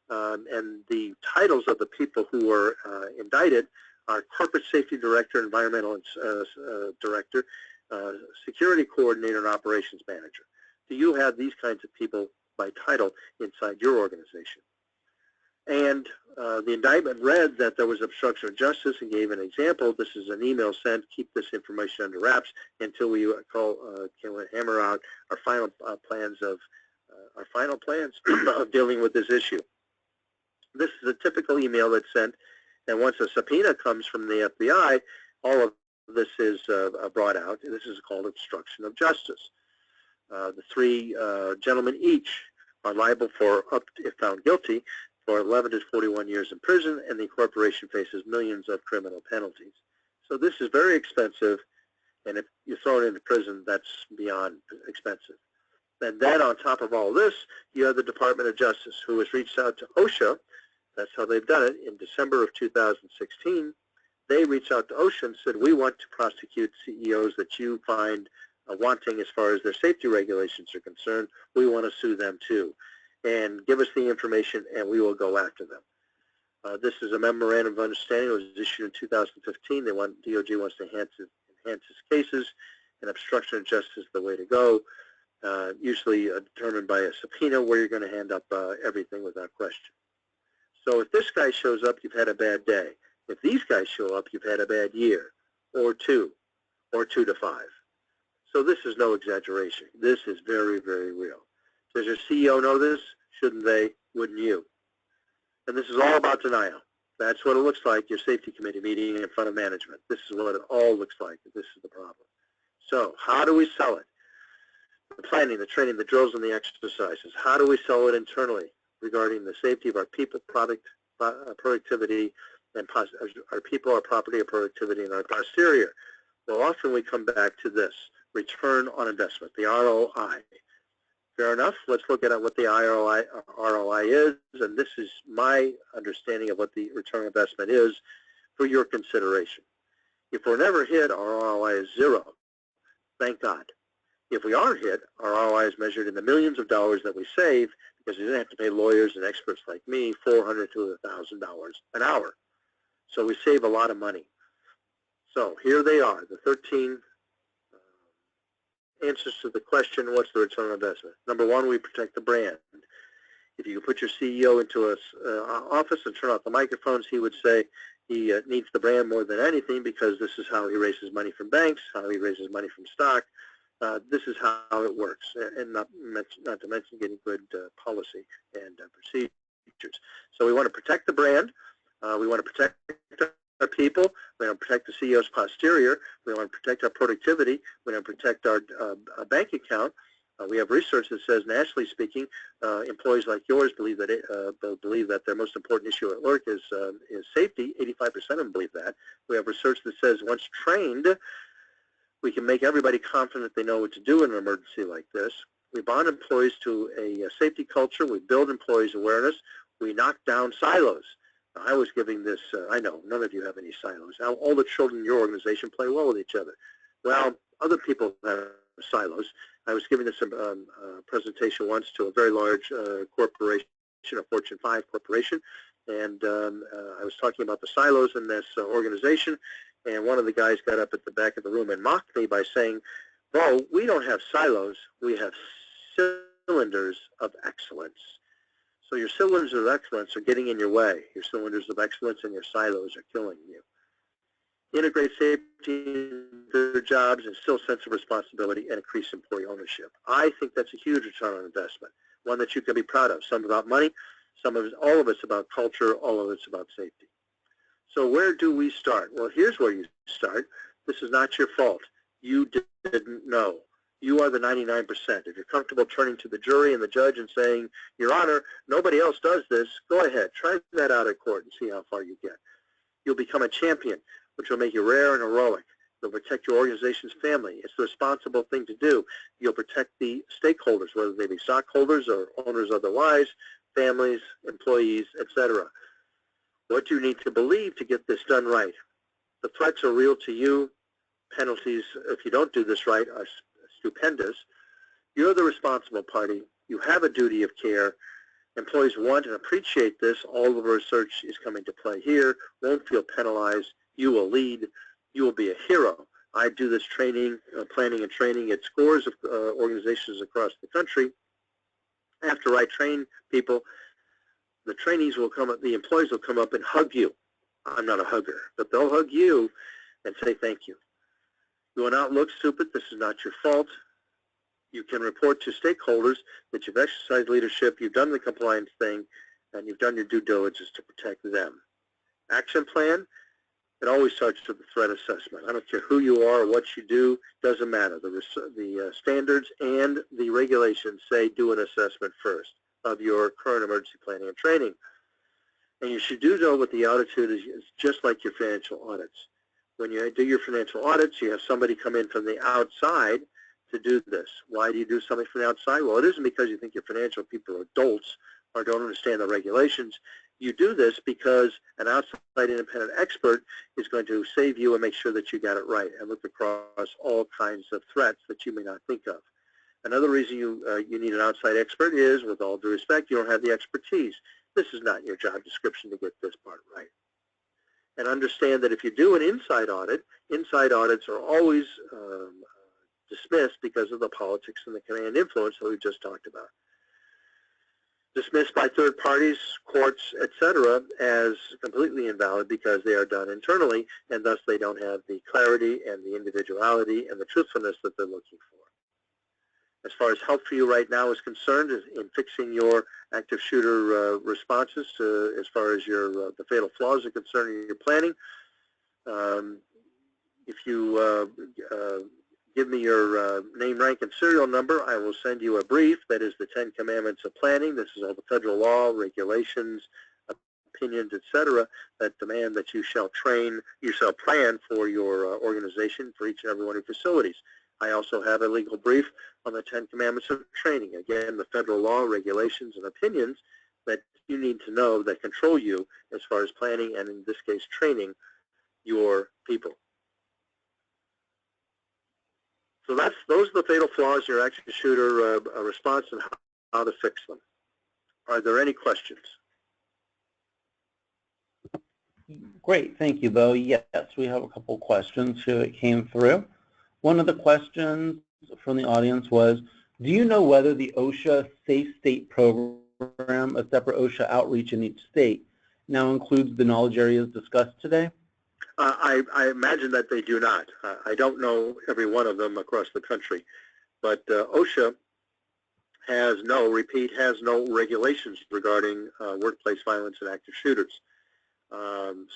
And the titles of the people who were indicted are Corporate Safety Director, Environmental Director, Security Coordinator, and Operations Manager. Do you have these kinds of people by title inside your organization? And the indictment read that there was obstruction of justice and gave an example. This is an email sent. Keep this information under wraps until we hammer out our final plans of dealing with this issue. This is a typical email that's sent, and once a subpoena comes from the FBI, all of this is brought out. This is called obstruction of justice. The 3 gentlemen each are liable for, if found guilty, for 11 to 41 years in prison, and the corporation faces millions of criminal penalties. So this is very expensive, and if you throw it into prison, that's beyond expensive. And then on top of all this, you have the Department of Justice, who has reached out to OSHA That's how they've done it. In December of 2016, they reached out to OSHA and said, we want to prosecute CEOs that you find wanting as far as their safety regulations are concerned. We want to sue them too. And give us the information and we will go after them. This is a memorandum of understanding. It was issued in 2015. DOJ wants to enhance its cases, and obstruction of justice is the way to go. Usually determined by a subpoena where you're going to hand up everything without question. So if this guy shows up, you've had a bad day. If these guys show up, you've had a bad year, or 2 to 5. So this is no exaggeration. This is very, very real. Does your CEO know this? Shouldn't they? Wouldn't you? And this is all about denial. That's what it looks like, your safety committee meeting in front of management. This is what it all looks like. This is the problem. So how do we sell it? The planning, the training, the drills, and the exercises. How do we sell it internally regarding the safety of our people, productivity, and our people, our property, our productivity, and our posterior? Well, often we come back to this, return on investment, the ROI. Fair enough. Let's look at what the ROI is, and this is my understanding of what the return on investment is for your consideration. If we're never hit, our ROI is 0. Thank God. If we are hit, our ROI is measured in the millions of dollars that we save because we didn't have to pay lawyers and experts like me $400 to $1,000 an hour. So we save a lot of money. So here they are, the 13 answers to the question, what's the return on investment? Number 1, we protect the brand. If you put your CEO into an office and turn off the microphones, he would say he needs the brand more than anything because this is how he raises money from banks, how he raises money from stock. This is how it works, and not to mention getting good policy and procedures. So we want to protect the brand. We want to protect our people. We want to protect the CEO's posterior. We want to protect our productivity. We want to protect our bank account. We have research that says, nationally speaking, employees like yours believe that their most important issue at work is safety. 85% of them believe that. We have research that says once trained, we can make everybody confident they know what to do in an emergency like this. We bond employees to a safety culture. We build employees' awareness. We knock down silos. I was giving this, I know, none of you have any silos. Now, all the children in your organization play well with each other. Well, other people have silos. I was giving this presentation once to a very large corporation, a Fortune 5 corporation, and I was talking about the silos in this organization, and one of the guys got up at the back of the room and mocked me by saying, well, we don't have silos, we have cylinders of excellence. So your cylinders of excellence are getting in your way. Your cylinders of excellence and your silos are killing you. Integrate safety into their jobs, instill sense of responsibility, and increase employee ownership. I think that's a huge return on investment, one that you can be proud of. Some about money, all of it's about culture, all of it's about safety. So where do we start? Well, here's where you start. This is not your fault. You didn't know. You are the 99%. If you're comfortable turning to the jury and the judge and saying, Your Honor, nobody else does this, go ahead. Try that out at court and see how far you get. You'll become a champion, which will make you rare and heroic. You'll protect your organization's family. It's the responsible thing to do. You'll protect the stakeholders, whether they be stockholders or owners otherwise, families, employees, etc. What do you need to believe to get this done right? The threats are real to you. Penalties, if you don't do this right, are stupendous. You're the responsible party. You have a duty of care. Employees want and appreciate this. All of the research is coming to play here. Won't feel penalized. You will lead. You will be a hero. I do this training, planning and training at scores of organizations across the country. After I train people, the trainees will come up, the employees will come up and hug you. I'm not a hugger, but they'll hug you and say thank you. You will not look stupid. This is not your fault. You can report to stakeholders that you've exercised leadership, you've done the compliance thing, and you've done your due diligence to protect them. Action plan, it always starts with the threat assessment. I don't care who you are or what you do, doesn't matter. The standards and the regulations say do an assessment first of your current emergency planning and training. And you should do know what the attitude is just like your financial audits. When you do your financial audits, you have somebody come in from the outside to do this. Why do you do something from the outside? Well, it isn't because you think your financial people are dolts or don't understand the regulations. You do this because an outside independent expert is going to save you and make sure that you got it right and look across all kinds of threats that you may not think of. Another reason you need an outside expert is, with all due respect, you don't have the expertise. This is not your job description to get this part right. And understand that if you do an inside audits are always dismissed because of the politics and the command influence that we just talked about. Dismissed by third parties, courts, etc., as completely invalid because they are done internally, and thus they don't have the clarity and the individuality and the truthfulness that they're looking for. As far as help for you right now is concerned, in fixing your active shooter responses, as far as your the fatal flaws are concerned in your planning, if you give me your name, rank, and serial number, I will send you a brief that is the 10 Commandments of Planning. This is all the federal law, regulations, opinions, etc., that demand that you shall plan for your organization for each and every one of your facilities. I also have a legal brief on the 10 Commandments of Training. Again, the federal law, regulations, and opinions that you need to know that control you as far as planning and, in this case, training your people. So those are the fatal flaws, your active shooter response, and how to fix them. Are there any questions? Great, thank you, Bo. Yes, we have a couple questions here that came through. One of the questions from the audience was, do you know whether the OSHA Safe State program, a separate OSHA outreach in each state, now includes the knowledge areas discussed today? I imagine that they do not. I don't know every one of them across the country, but OSHA has no regulations regarding workplace violence and active shooters.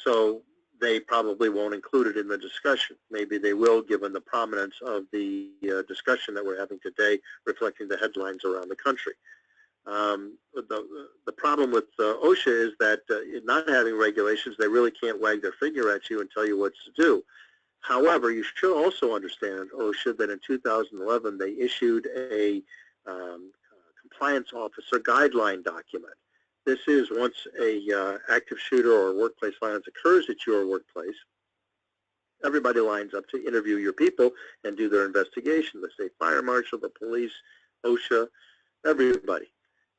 So they probably won't include it in the discussion. Maybe they will, given the prominence of the discussion that we're having today, reflecting the headlines around the country. The problem with OSHA is that not having regulations, they really can't wag their finger at you and tell you what to do. However, you should also understand, OSHA, that in 2011 they issued a compliance officer guideline document. This is once a active shooter or workplace violence occurs at your workplace, everybody lines up to interview your people and do their investigation. The state fire marshal, the police, OSHA, everybody.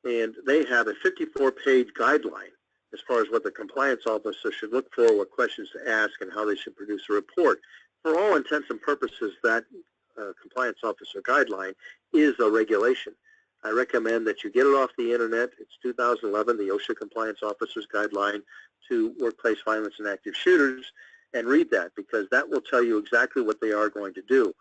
And they have a 54-page guideline as far as what the compliance officer should look for, what questions to ask, and how they should produce a report. For all intents and purposes, that compliance officer guideline is a regulation. I recommend that you get it off the internet. It's 2011, the OSHA Compliance Officers Guideline to Workplace Violence and Active Shooters, and read that, because that will tell you exactly what they are going to do.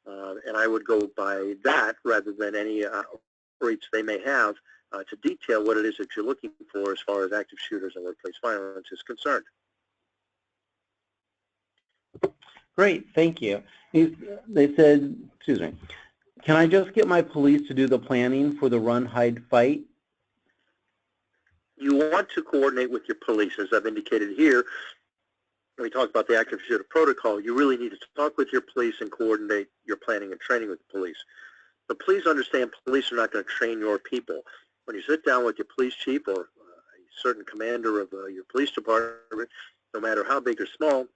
And I would go by that rather than any outreach they may have to detail what it is that you're looking for as far as active shooters and workplace violence is concerned. Great, thank you. They said, excuse me, can I just get my police to do the planning for the run, hide, fight? You want to coordinate with your police, as I've indicated here. When we talk about the active shooter protocol, you really need to talk with your police and coordinate your planning and training with the police. But please understand, police are not going to train your people. When you sit down with your police chief or a certain commander of your police department, no matter how big or small,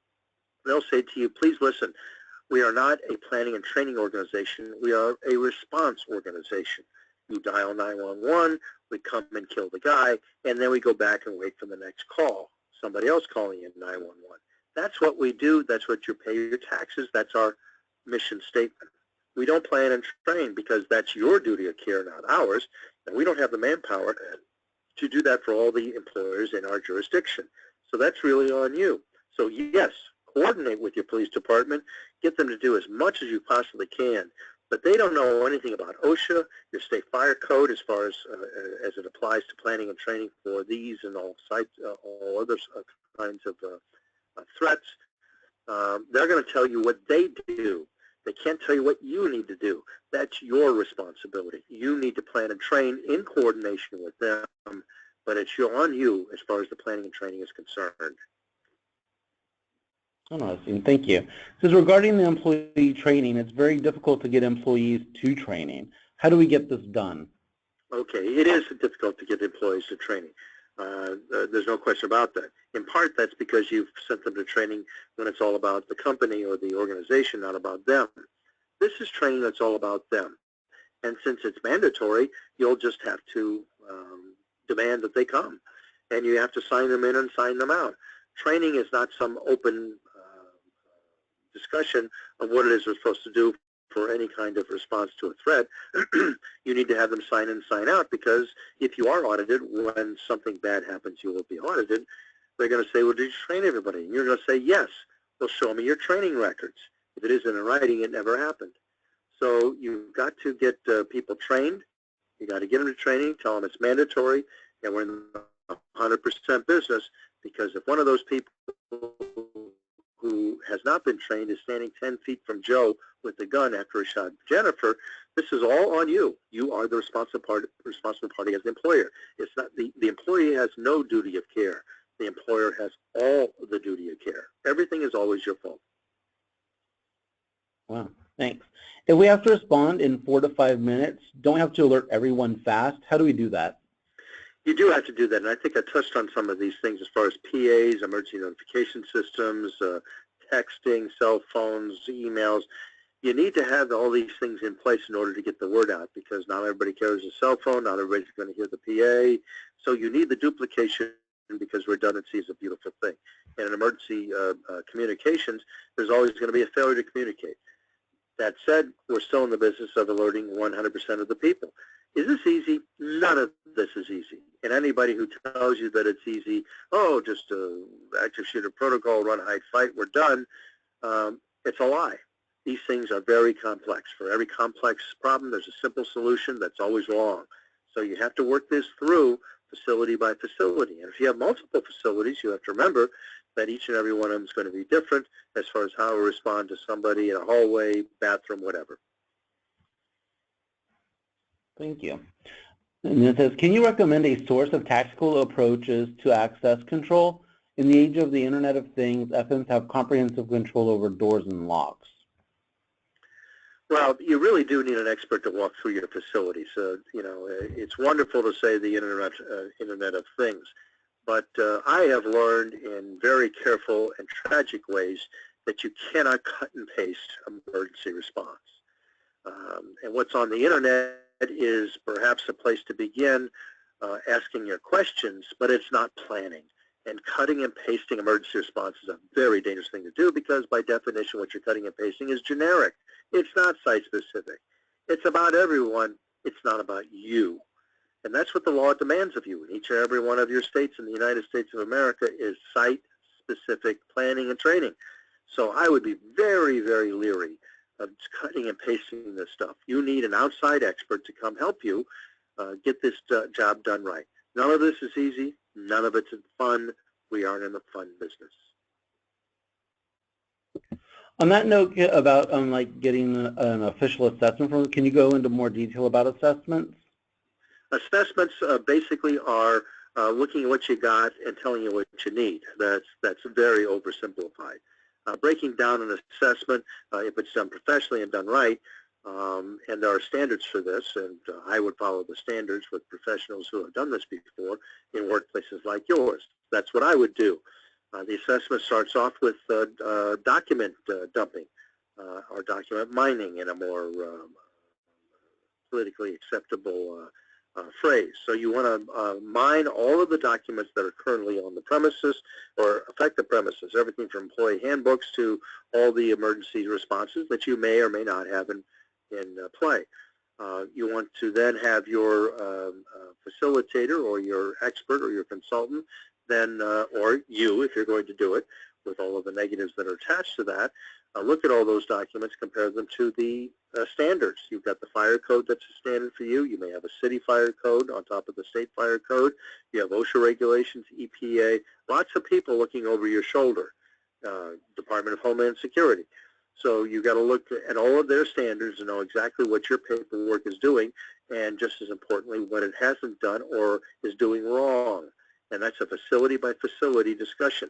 they'll say to you, please listen, we are not a planning and training organization. We are a response organization. You dial 911, we come and kill the guy, and then we go back and wait for the next call, somebody else calling in 911. That's what we do. That's what you pay your taxes. That's our mission statement. We don't plan and train because that's your duty of care, not ours, and we don't have the manpower to do that for all the employers in our jurisdiction. So that's really on you. So yes, coordinate with your police department, get them to do as much as you possibly can, but they don't know anything about OSHA, your state fire code as far as it applies to planning and training for these and all sites, all other kinds of threats. They're going to tell you what they do. They can't tell you what you need to do. That's your responsibility. You need to plan and train in coordination with them, but it's on you as far as the planning and training is concerned. Interesting, thank you. Because regarding the employee training, it's very difficult to get employees to training. How do we get this done? Okay, it is difficult to get employees to training. There's no question about that. In part, that's because you've sent them to training when it's all about the company or the organization, not about them. This is training that's all about them. And since it's mandatory, you'll just have to demand that they come. And you have to sign them in and sign them out. Training is not some open discussion of what it is we're supposed to do for any kind of response to a threat. You need to have them sign in, sign out, because if you are audited, when something bad happens, you will be audited. They're going to say, well, did you train everybody? And you're going to say, yes. Well, show me your training records. If it isn't in writing, it never happened. So you've got to get people trained. You got to get them to training, tell them it's mandatory, and we're in 100% business, because if one of those people who has not been trained is standing 10 feet from Joe with the gun after he shot Jennifer, this is all on you. You are the responsible party as the employer. It's not the employee has no duty of care. The employer has all the duty of care. Everything is always your fault. Wow, thanks. If we have to respond in 4 to 5 minutes, don't we have to alert everyone fast? How do we do that? You do have to do that, and I think I touched on some of these things as far as PAs, emergency notification systems, texting, cell phones, emails. You need to have all these things in place in order to get the word out, because not everybody carries a cell phone, not everybody's going to hear the PA. So you need the duplication, because redundancy is a beautiful thing. And in emergency communications, there's always going to be a failure to communicate. That said, we're still in the business of alerting 100% of the people. Is this easy? None of this is easy. And anybody who tells you that it's easy, oh, just active shooter protocol, run, hide, fight, we're done, it's a lie. These things are very complex. For every complex problem, there's a simple solution that's always wrong. So you have to work this through facility by facility. And if you have multiple facilities, you have to remember that each and every one of them is going to be different as far as how to respond to somebody in a hallway, bathroom, whatever. Thank you. And it says, can you recommend a source of tactical approaches to access control? In the age of the Internet of Things, FMs have comprehensive control over doors and locks. Well, you really do need an expert to walk through your facility. So, you know, it's wonderful to say the Internet of Things, but I have learned in very careful and tragic ways that you cannot cut and paste emergency response. And what's on the Internet is perhaps a place to begin asking your questions, but it's not planning. And cutting and pasting emergency response is a very dangerous thing to do, because by definition what you're cutting and pasting is generic. It's not site-specific. It's about everyone. It's not about you. And that's what the law demands of you. In each and every one of your states in the United States of America is site-specific planning and training. So I would be very, very leery of cutting and pasting this stuff. You need an outside expert to come help you get this job done right. None of this is easy. None of it's fun. We aren't in the fun business. On that note about like getting an official assessment from, can you go into more detail about assessments? Assessments basically are looking at what you got and telling you what you need. That's very oversimplified. Breaking down an assessment, if it's done professionally and done right, and there are standards for this, and I would follow the standards with professionals who have done this before in workplaces like yours. That's what I would do. The assessment starts off with document dumping or document mining in a more politically acceptable phrase. So you want to mine all of the documents that are currently on the premises or affect the premises, everything from employee handbooks to all the emergency responses that you may or may not have in play. You want to then have your facilitator or your expert or your consultant then, or you, if you're going to do it, with all of the negatives that are attached to that, look at all those documents, compare them to the standards. You've got the fire code that's a standard for you. You may have a city fire code on top of the state fire code. You have OSHA regulations, EPA, lots of people looking over your shoulder, Department of Homeland Security. So you've got to look at all of their standards and know exactly what your paperwork is doing, and just as importantly, what it hasn't done or is doing wrong. And that's a facility-by-facility discussion.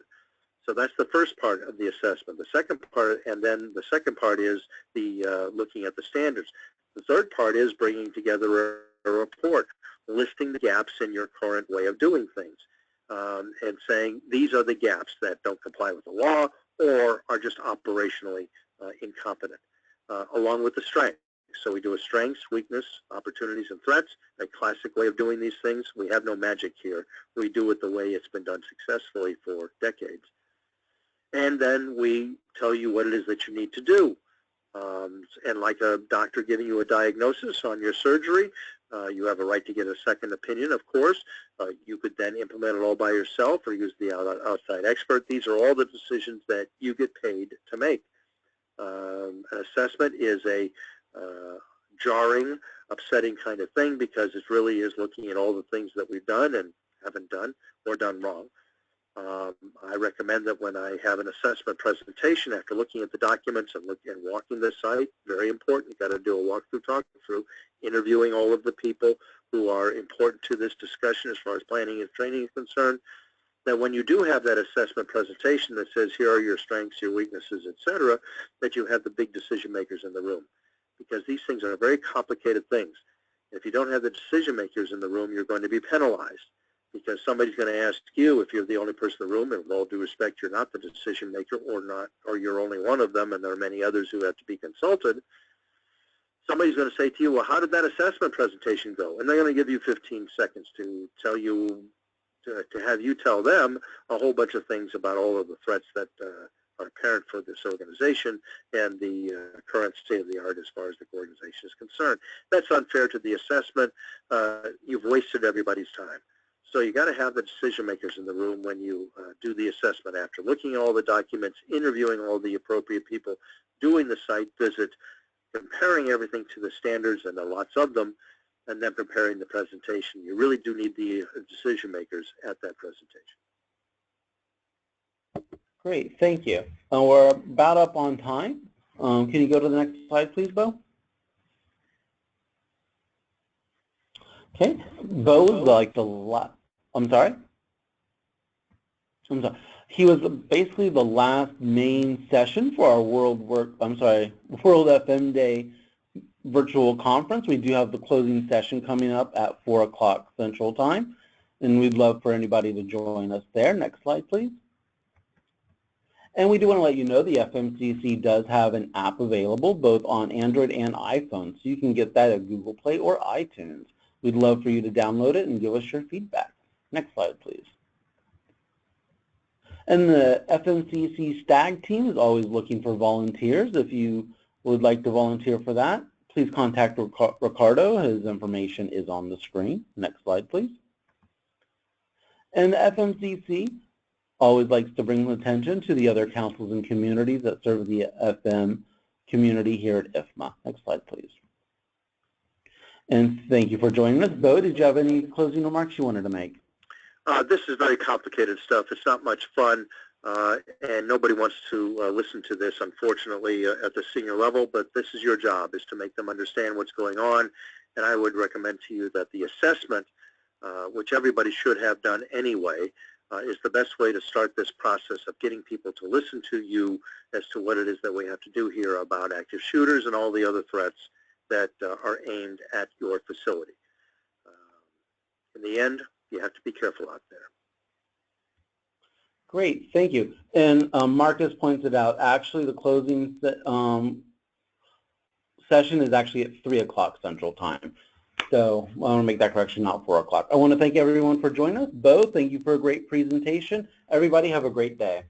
So that's the first part of the assessment. The second part, and then the second part is the looking at the standards. The third part is bringing together a report, listing the gaps in your current way of doing things. and saying these are the gaps that don't comply with the law or are just operationally incompetent, along with the strengths. So we do a strengths, weakness, opportunities, and threats. A classic way of doing these things. We have no magic here. We do it the way it's been done successfully for decades. And then we tell you what it is that you need to do. And like a doctor giving you a diagnosis on your surgery, you have a right to get a second opinion, of course. You could then implement it all by yourself or use the outside expert. These are all the decisions that you get paid to make. An assessment is a jarring, upsetting kind of thing because it really is looking at all the things that we've done and haven't done or done wrong. I recommend that when I have an assessment presentation, after looking at the documents and walking the site, very important, you've got to do a walkthrough, talk through, interviewing all of the people who are important to this discussion as far as planning and training is concerned, that when you do have that assessment presentation that says here are your strengths, your weaknesses, etc., that you have the big decision makers in the room. Because these things are very complicated things. If you don't have the decision makers in the room, you're going to be penalized because somebody's going to ask you if you're the only person in the room, and with all due respect, you're not the decision maker or you're only one of them, and there are many others who have to be consulted. Somebody's going to say to you, well, how did that assessment presentation go? And they're going to give you 15 seconds to tell you, to have you tell them a whole bunch of things about all of the threats that are apparent for this organization and the current state of the art as far as the organization is concerned. That's unfair to the assessment. You've wasted everybody's time. So you got to have the decision makers in the room when you do the assessment after looking at all the documents, interviewing all the appropriate people, doing the site visit, comparing everything to the standards, and there are lots of them, and then preparing the presentation. You really do need the decision makers at that presentation. Great, thank you. We're about up on time. Can you go to the next slide, please, Bo? Okay, Bo was like the last. I'm sorry. He was basically the last main session for our World FM Day virtual conference. We do have the closing session coming up at 4 o'clock Central Time, and we'd love for anybody to join us there. Next slide, please. And we do want to let you know the FMCC does have an app available both on Android and iPhone, so you can get that at Google Play or iTunes. We'd love for you to download it and give us your feedback. Next slide, please. And the FMCC STAG team is always looking for volunteers. If you would like to volunteer for that, please contact Ricardo. His information is on the screen. Next slide, please. And the FMCC always likes to bring attention to the other councils and communities that serve the FM community here at IFMA. Next slide, please. And thank you for joining us. Bo, did you have any closing remarks you wanted to make? This is very complicated stuff. It's not much fun, and nobody wants to listen to this, unfortunately, at the senior level, but this is your job, is to make them understand what's going on. And I would recommend to you that the assessment, which everybody should have done anyway, is the best way to start this process of getting people to listen to you as to what it is that we have to do here about active shooters and all the other threats that are aimed at your facility. In the end, you have to be careful out there. Great, thank you. And Marcus pointed out, actually the closing session is actually at 3 o'clock Central Time. So I want to make that correction, not 4 o'clock. I want to thank everyone for joining us. Bo, thank you for a great presentation. Everybody have a great day.